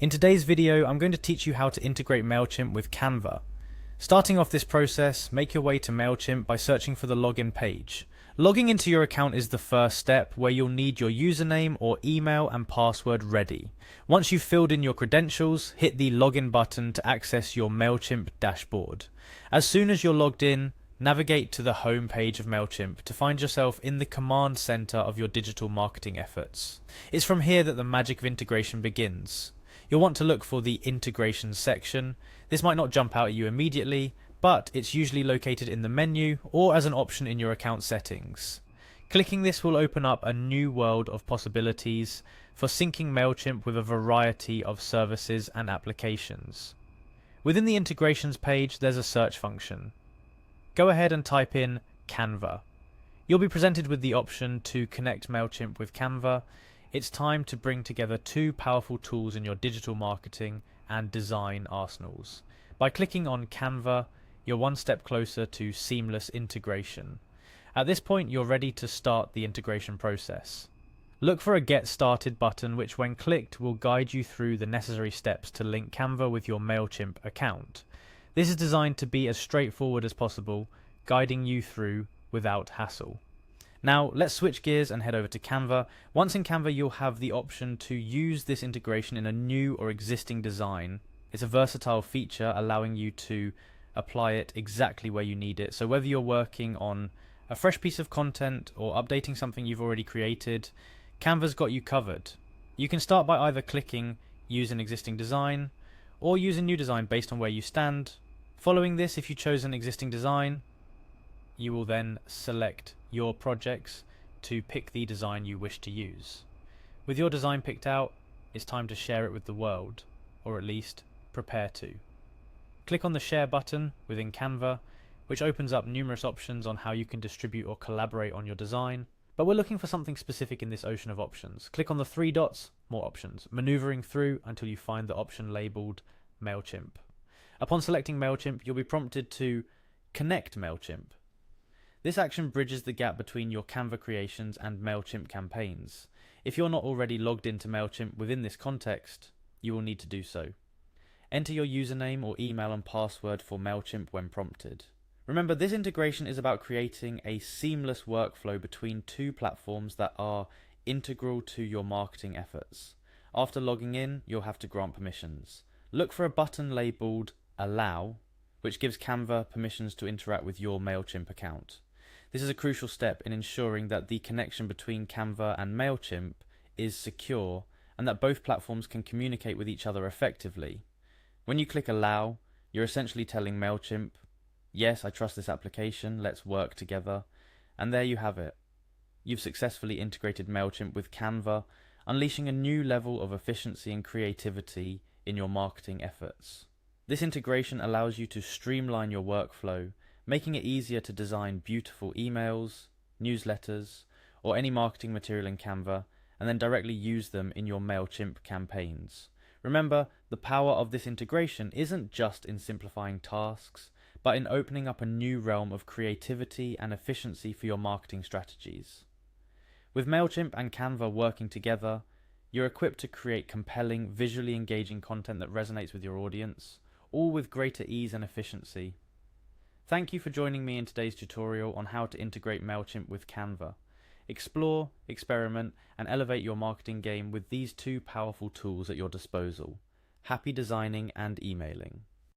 In today's video, I'm going to teach you how to integrate Mailchimp with Canva. Starting off this process, make your way to Mailchimp by searching for the login page. Logging into your account is the first step, where you'll need your username or email and password ready. Once you've filled in your credentials, hit the login button to access your Mailchimp dashboard. As soon as you're logged in, navigate to the home page of Mailchimp to find yourself in the command center of your digital marketing efforts. It's from here that the magic of integration begins. You'll want to look for the integrations section. This might not jump out at you immediately, but it's usually located in the menu or as an option in your account settings. Clicking this will open up a new world of possibilities for syncing Mailchimp with a variety of services and applications. Within the integrations page, there's a search function. Go ahead and type in Canva. You'll be presented with the option to connect Mailchimp with Canva. It's time to bring together two powerful tools in your digital marketing and design arsenals. By clicking on Canva, you're one step closer to seamless integration. At this point, you're ready to start the integration process. Look for a Get Started button, which when clicked will guide you through the necessary steps to link Canva with your Mailchimp account. This is designed to be as straightforward as possible, guiding you through without hassle. Now let's switch gears and head over to Canva. Once in Canva, you'll have the option to use this integration in a new or existing design. It's a versatile feature allowing you to apply it exactly where you need it. So whether you're working on a fresh piece of content or updating something you've already created, Canva's got you covered. You can start by either clicking Use an existing design or use a new design based on where you stand. Following this, if you chose an existing design, you will then select your projects to pick the design you wish to use. With your design picked out, it's time to share it with the world, or at least prepare to. Click on the share button within Canva, which opens up numerous options on how you can distribute or collaborate on your design, but we're looking for something specific in this ocean of options. Click on the three dots, more options, maneuvering through until you find the option labeled Mailchimp. Upon selecting Mailchimp, you'll be prompted to connect Mailchimp. This action bridges the gap between your Canva creations and Mailchimp campaigns. If you're not already logged into Mailchimp within this context, you will need to do so. Enter your username or email and password for Mailchimp when prompted. Remember, this integration is about creating a seamless workflow between two platforms that are integral to your marketing efforts. After logging in, you'll have to grant permissions. Look for a button labeled Allow, which gives Canva permissions to interact with your Mailchimp account. This is a crucial step in ensuring that the connection between Canva and Mailchimp is secure and that both platforms can communicate with each other effectively. When you click Allow, you're essentially telling Mailchimp, yes, I trust this application, let's work together. And there you have it. You've successfully integrated Mailchimp with Canva, unleashing a new level of efficiency and creativity in your marketing efforts. This integration allows you to streamline your workflow, making it easier to design beautiful emails, newsletters, or any marketing material in Canva, and then directly use them in your Mailchimp campaigns. Remember, the power of this integration isn't just in simplifying tasks, but in opening up a new realm of creativity and efficiency for your marketing strategies. With Mailchimp and Canva working together, you're equipped to create compelling, visually engaging content that resonates with your audience, all with greater ease and efficiency. Thank you for joining me in today's tutorial on how to integrate Mailchimp with Canva. Explore, experiment, and elevate your marketing game with these two powerful tools at your disposal. Happy designing and emailing.